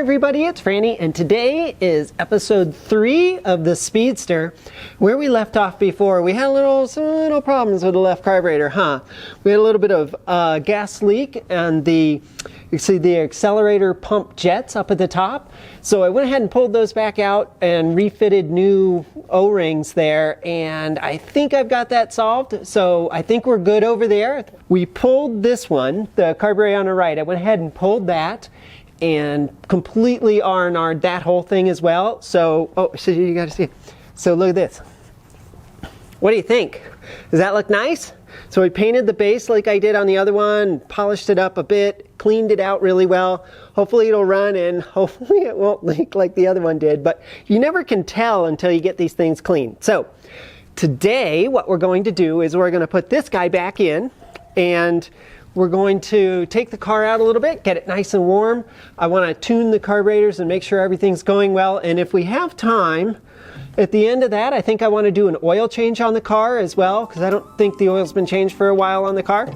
everybody, it's Franny, and today is episode 3 of the Speedster. Where we left off before, we had some little problems with the left carburetor, huh? We had a little bit of gas leak, and you see the accelerator pump jets up at the top. So I went ahead and pulled those back out and refitted new O-rings there, and I think I've got that solved. So I think we're good over there. We pulled this one, the carburetor on the right. I went ahead and pulled that and completely R&R'd that whole thing as well. So, so you gotta see it. So look at this. What do you think? Does that look nice? So we painted the base like I did on the other one, polished it up a bit, cleaned it out really well. Hopefully it'll run and hopefully it won't leak like the other one did, but you never can tell until you get these things clean. So today what we're going to do is we're going to put this guy back in, and we're going to take the car out a little bit, get it nice and warm. I want to tune the carburetors and make sure everything's going well. And if we have time, at the end of that, I think I want to do an oil change on the car as well, because I don't think the oil's been changed for a while on the car.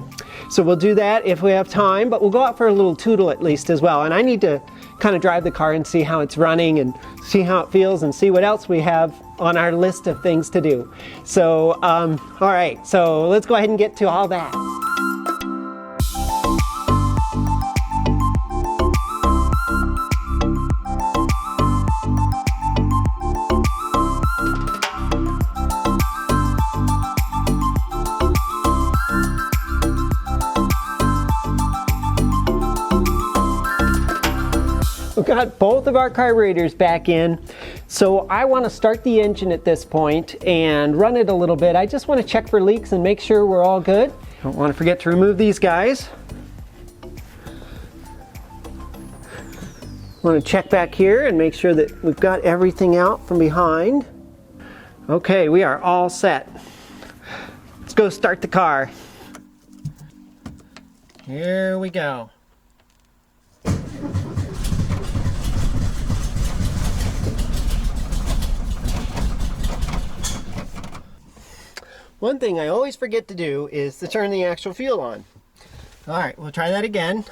So we'll do that if we have time, but we'll go out for a little tootle at least as well. And I need to kind of drive the car and see how it's running and see how it feels and see what else we have on our list of things to do. So, all right, so let's go ahead and get to all that. We've got both of our carburetors back in, so I want to start the engine at this point and run it a little bit. I just want to check for leaks and make sure we're all good. Don't want to forget to remove these guys. Want to check back here and make sure that we've got everything out from behind. Okay, we are all set. Let's go start the car. Here we go. One thing I always forget to do is to turn the actual fuel on. All right, we'll try that again.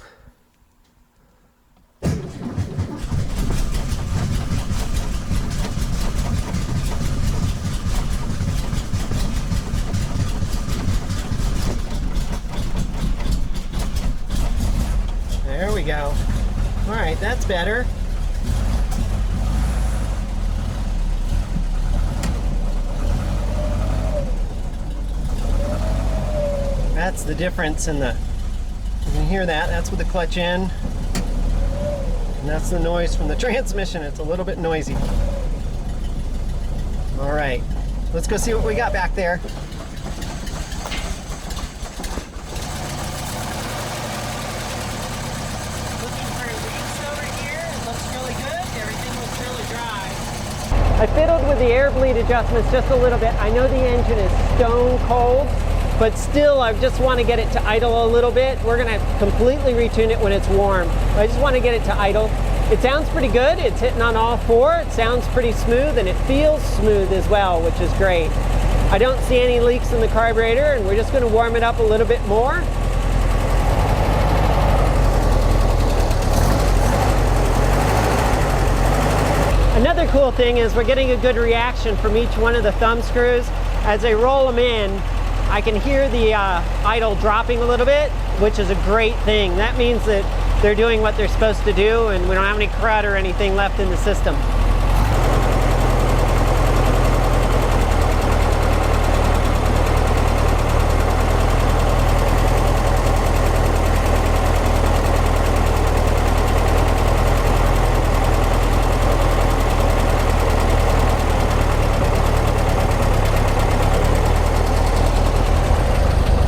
There we go. All right, that's better. That's the difference in the, you can hear that, that's with the clutch in. And that's the noise from the transmission. It's a little bit noisy. All right, let's go see what we got back there. Looking for leaks over here. It looks really good. Everything looks really dry. I fiddled with the air bleed adjustments just a little bit. I know the engine is stone cold, but still, I just want to get it to idle a little bit. We're going to completely retune it when it's warm. I just want to get it to idle. It sounds pretty good. It's hitting on all four. It sounds pretty smooth, and it feels smooth as well, which is great. I don't see any leaks in the carburetor, and we're just going to warm it up a little bit more. Another cool thing is we're getting a good reaction from each one of the thumb screws. As I roll them in, I can hear the idle dropping a little bit, which is a great thing. That means that they're doing what they're supposed to do and we don't have any crud or anything left in the system.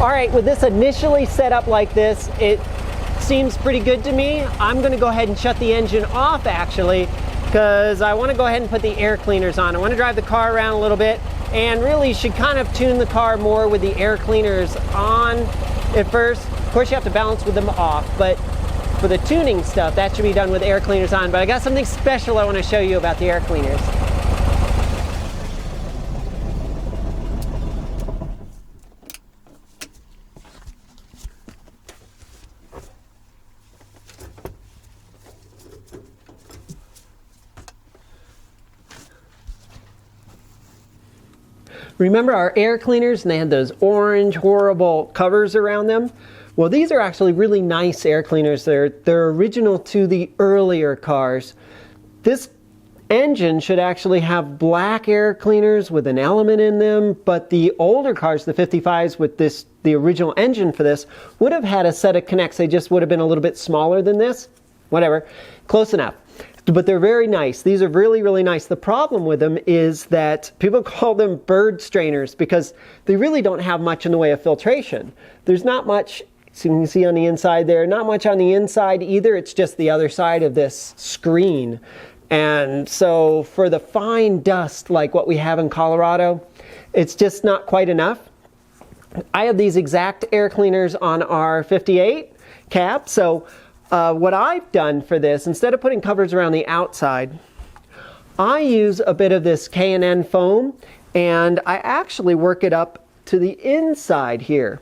All right, with this initially set up like this, it seems pretty good to me. I'm gonna go ahead and shut the engine off actually, because I wanna go ahead and put the air cleaners on. I wanna drive the car around a little bit and really should kind of tune the car more with the air cleaners on at first. Of course you have to balance with them off, but for the tuning stuff, that should be done with air cleaners on. But I got something special I wanna show you about the air cleaners. Remember our air cleaners, and they had those orange, horrible covers around them? Well, these are actually really nice air cleaners. They're original to the earlier cars. This engine should actually have black air cleaners with an element in them, but the older cars, the 55s with the original engine for this, would have had a set of connects. They just would have been a little bit smaller than this. Whatever, close enough. But they're very nice. These are really, really nice. The problem with them is that people call them bird strainers because they really don't have much in the way of filtration. There's not much, so you can see on the inside there, not much on the inside either. It's just the other side of this screen. And so for the fine dust like what we have in Colorado, it's just not quite enough. I have these exact air cleaners on our 58 cab. So what I've done for this, instead of putting covers around the outside, I use a bit of this K&N foam, and I actually work it up to the inside here.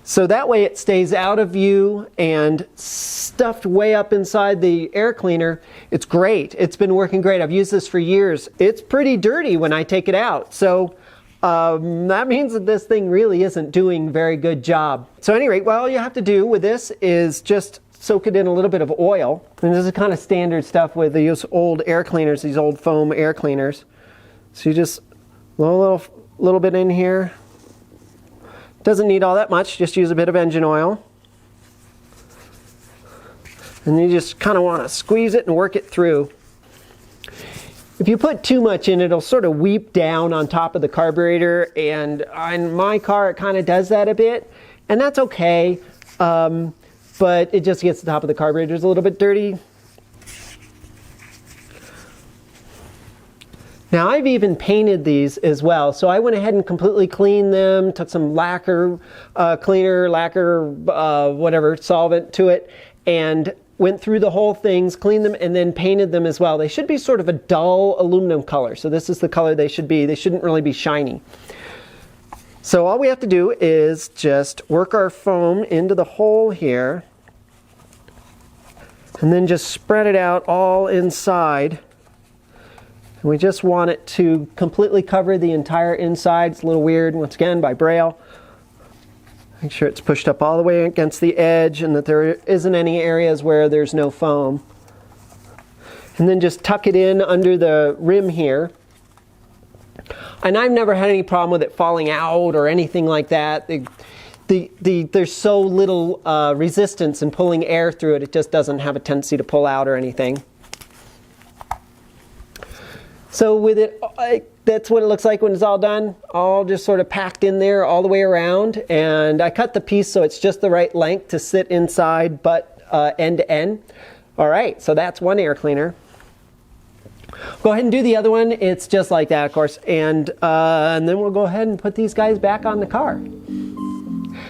So that way it stays out of view and stuffed way up inside the air cleaner. It's great. It's been working great. I've used this for years. It's pretty dirty when I take it out. So that means that this thing really isn't doing a very good job. So at any rate, well, all you have to do with this is just soak it in a little bit of oil. And this is kind of standard stuff with these old air cleaners, these old foam air cleaners. So you just a little bit in here. Doesn't need all that much, just use a bit of engine oil. And you just kind of want to squeeze it and work it through. If you put too much in, it'll sort of weep down on top of the carburetor, and on my car it kind of does that a bit, and that's okay. But it just gets the top of the carburetor a little bit dirty. Now I've even painted these as well, so I went ahead and completely cleaned them, took some lacquer, whatever, solvent to it, and went through the whole things, cleaned them, and then painted them as well. They should be sort of a dull aluminum color, so this is the color they should be. They shouldn't really be shiny. So all we have to do is just work our foam into the hole here, and then just spread it out all inside. And we just want it to completely cover the entire inside. It's a little weird, once again, by Braille. Make sure it's pushed up all the way against the edge and that there isn't any areas where there's no foam. And then just tuck it in under the rim here. And I've never had any problem with it falling out or anything like that. There's so little resistance in pulling air through it, it just doesn't have a tendency to pull out or anything. So with it, that's what it looks like when it's all done. All just sort of packed in there all the way around. And I cut the piece so it's just the right length to sit inside, but end to end. All right, so that's one air cleaner. Go ahead and do the other one. It's just like that, of course. And then we'll go ahead and put these guys back on the car.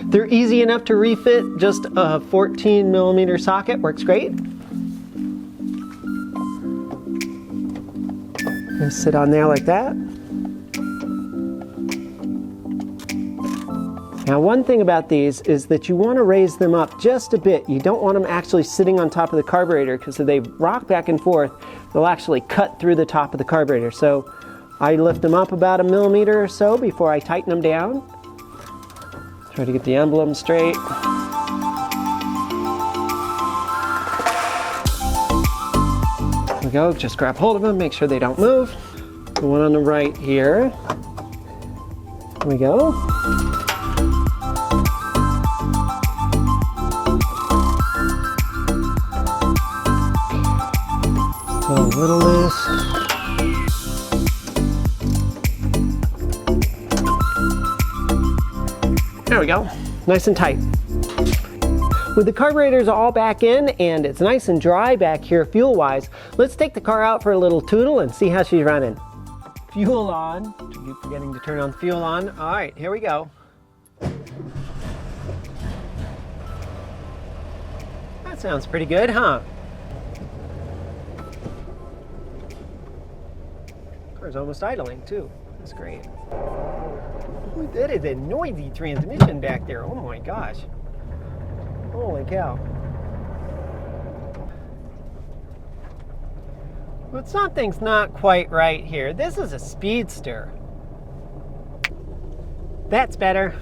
They're easy enough to refit. Just a 14mm socket works great. Just sit on there like that. Now one thing about these is that you want to raise them up just a bit. You don't want them actually sitting on top of the carburetor, because if they rock back and forth, they'll actually cut through the top of the carburetor. So I lift them up about 1 millimeter or so before I tighten them down. Try to get the emblem straight. There we go, just grab hold of them, make sure they don't move. The one on the right here. There we go. A little loose. There we go, nice and tight. With the carburetors all back in and it's nice and dry back here fuel-wise, let's take the car out for a little tootle and see how she's running. Fuel on. Keep forgetting to turn on fuel on. All right, here we go. That sounds pretty good, huh? Car's almost idling too. That's great. Ooh, that is a noisy transmission back there. Oh my gosh. Holy cow. But something's not quite right here. This is a Speedster. That's better.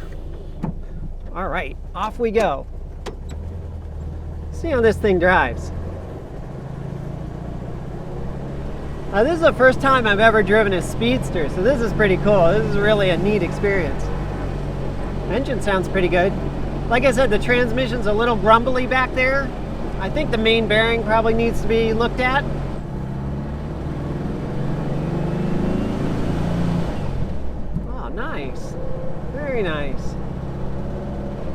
All right, off we go. See how this thing drives. This is the first time I've ever driven a Speedster, so this is pretty cool. This is really a neat experience. Engine sounds pretty good. Like I said, the transmission's a little grumbly back there. I think the main bearing probably needs to be looked at. Oh, nice. Very nice.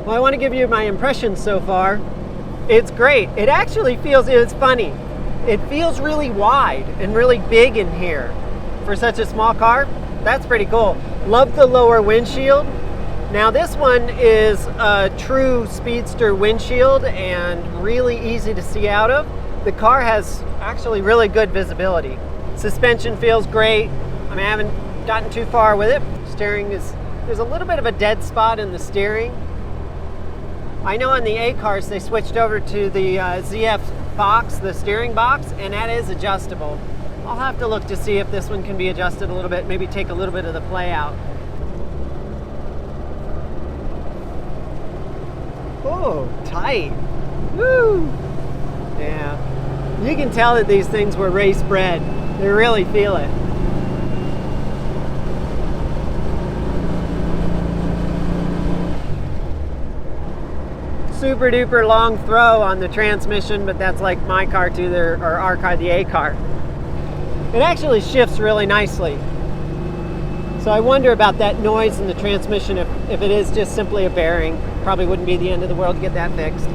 Well, I want to give you my impressions so far. It's great. It actually feels, it's funny. It feels really wide and really big in here for such a small car. That's pretty cool. Love the lower windshield. Now this one is a true Speedster windshield and really easy to see out of. The car has actually really good visibility. Suspension feels great. I mean, I haven't gotten too far with it. Steering is, there's a little bit of a dead spot in the steering. I know in the A cars they switched over to the ZF box, the steering box, and that is adjustable. I'll have to look to see if this one can be adjusted a little bit, maybe take a little bit of the play out. Oh, tight. Woo! Yeah. You can tell that these things were race bred. They really feel it. Super duper long throw on the transmission, but that's like my car too, or our car, the A car. It actually shifts really nicely. So I wonder about that noise in the transmission if it is just simply a bearing. Probably wouldn't be the end of the world to get that fixed.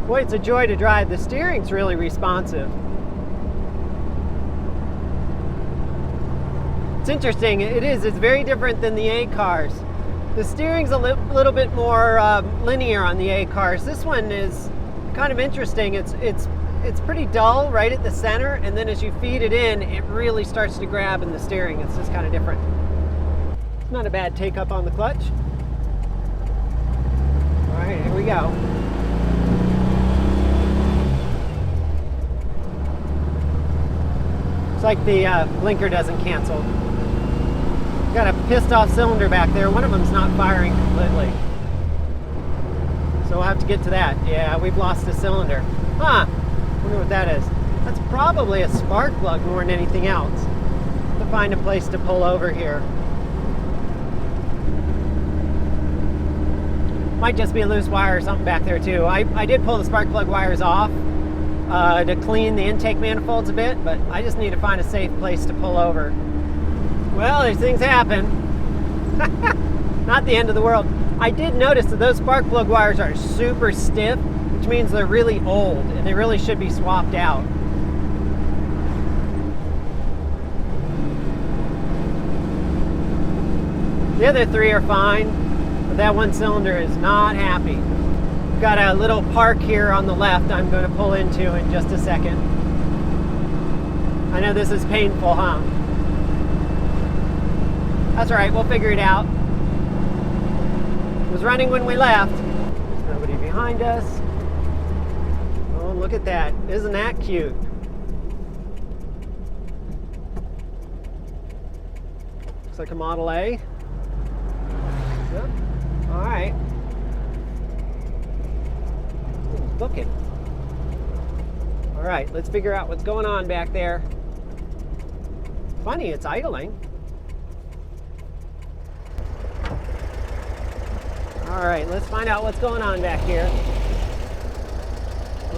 Boy, it's a joy to drive. The steering's really responsive. It's interesting. It is. It's very different than the A cars. The steering's a little bit more linear on the A cars. This one is kind of interesting. It's pretty dull right at the center, and then as you feed it in, it really starts to grab in the steering. It's just kind of different. It's not a bad take up on the clutch. All right, here we go. It's like the blinker doesn't cancel. Got a pissed off cylinder back there. One of them's not firing completely. So we'll have to get to that. Yeah, we've lost a cylinder. Huh, wonder what that is. That's probably a spark plug more than anything else. To find a place to pull over here. Might just be a loose wire or something back there too. I did pull the spark plug wires off to clean the intake manifolds a bit, but I just need to find a safe place to pull over. Well, these things happen. Not the end of the world. I did notice that those spark plug wires are super stiff, which means they're really old and they really should be swapped out. The other three are fine, but that one cylinder is not happy. Got a little park here on the left I'm going to pull into in just a second. I know this is painful, huh? That's all right, we'll figure it out. It was running when we left. There's nobody behind us. Oh, look at that. Isn't that cute? Looks like a Model A. Yep. All right. Booking. All right, let's figure out what's going on back there. Funny, it's idling. All right, let's find out what's going on back here.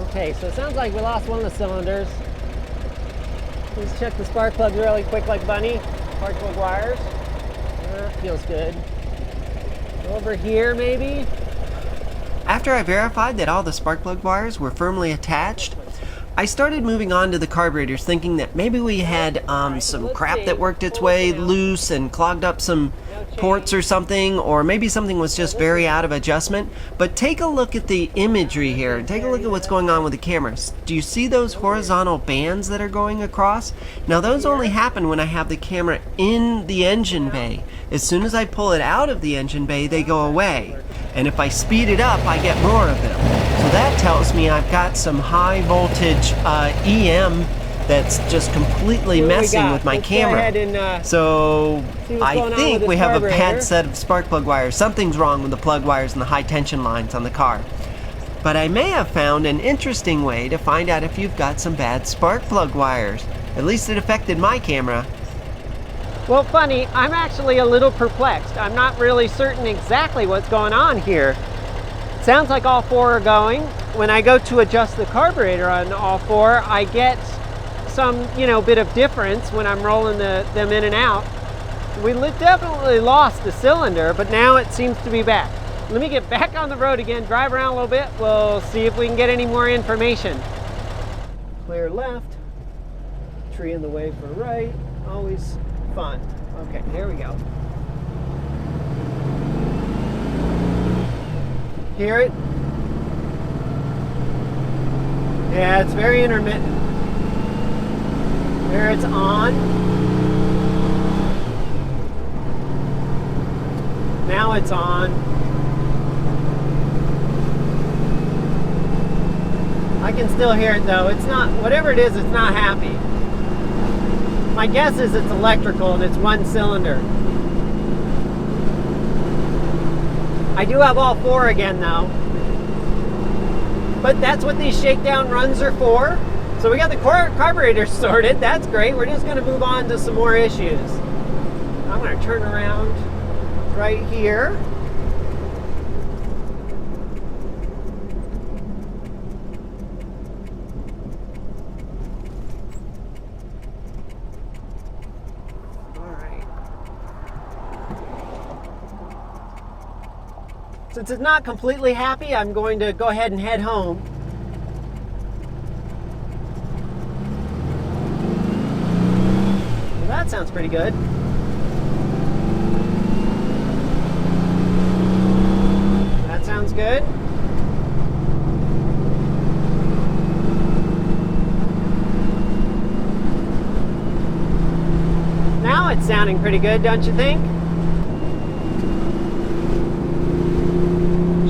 Okay, so it sounds like we lost one of the cylinders. Let's check the spark plugs really quick like bunny. Spark plug wires. Feels good. Over here maybe. After I verified that all the spark plug wires were firmly attached, I started moving on to the carburetors, thinking that maybe we had some crap that worked its way loose and clogged up some ports or something, or maybe something was just very out of adjustment. But take a look at the imagery here. Take a look at what's going on with the cameras. Do you see those horizontal bands that are going across? Now those only happen when I have the camera in the engine bay. As soon as I pull it out of the engine bay, they go away. And if I speed it up, I get more of them. So that tells me I've got some high voltage EM that's just completely messing with my camera. So I think we have a bad set of spark plug wires. Something's wrong with the plug wires and the high tension lines on the car. But I may have found an interesting way to find out if you've got some bad spark plug wires. At least it affected my camera. Well, funny, I'm actually a little perplexed. I'm not really certain exactly what's going on here. Sounds like all four are going. When I go to adjust the carburetor on all four, I get some, bit of difference when I'm rolling them in and out. We definitely lost the cylinder, but now it seems to be back. Let me get back on the road again, drive around a little bit. We'll see if we can get any more information. Clear left, tree in the way for right, always fun. Okay, here we go. Hear it? Yeah, it's very intermittent. There it's on. Now it's on. I can still hear it though. It's not, whatever it is, it's not happy. My guess is it's electrical and it's one cylinder. I do have all four again though. But that's what these shakedown runs are for. So we got the carburetor sorted. That's great. We're just going to move on to some more issues. I'm going to turn around right here. Since it's not completely happy, I'm going to go ahead and head home. Well, that sounds pretty good. That sounds good. Now it's sounding pretty good, don't you think?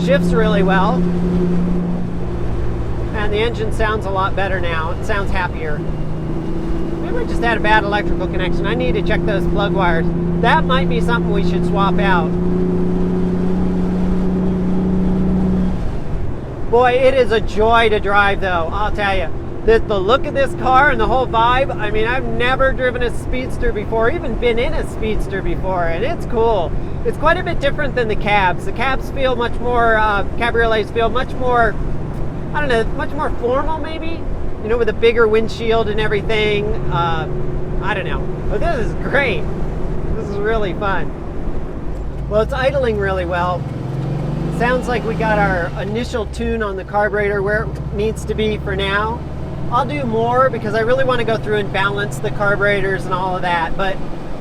Shifts really well, and the engine sounds a lot better now. It sounds happier. Maybe we just had a bad electrical connection. I need to check those plug wires. That might be something we should swap out. Boy, it is a joy to drive though, I'll tell you. The look of this car and the whole vibe, I mean, I've never driven a Speedster before, even been in a Speedster before, and it's cool. It's quite a bit different than the cabs. The cabs feel much more, cabriolets feel much more, I don't know, much more formal maybe? With a bigger windshield and everything. I don't know. But this is great. This is really fun. Well, it's idling really well. Sounds like we got our initial tune on the carburetor where it needs to be for now. I'll do more because I really want to go through and balance the carburetors and all of that, but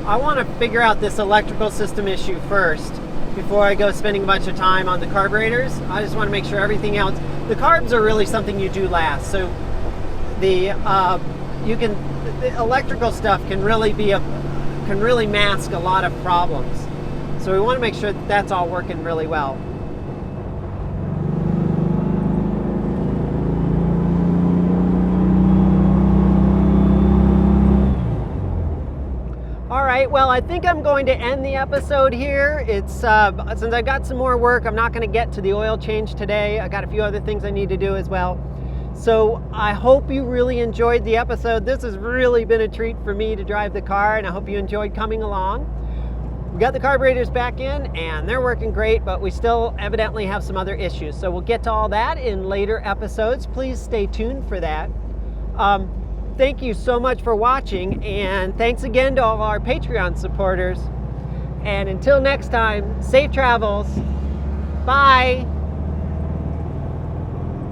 I want to figure out this electrical system issue first before I go spending a bunch of time on the carburetors. I just want to make sure everything else, the carbs are really something you do last. So the electrical stuff can really mask a lot of problems. So we want to make sure that that's all working really well. Well, I think I'm going to end the episode here. It's since I got some more work, I'm not going to get to the oil change today. I got a few other things I need to do as well. So I hope you really enjoyed the episode. This has really been a treat for me to drive the car, and I hope you enjoyed coming along. We got the carburetors back in and they're working great, but we still evidently have some other issues. So we'll get to all that in later episodes. Please stay tuned for that. Thank you so much for watching, and thanks again to all our Patreon supporters. And until next time, safe travels. Bye.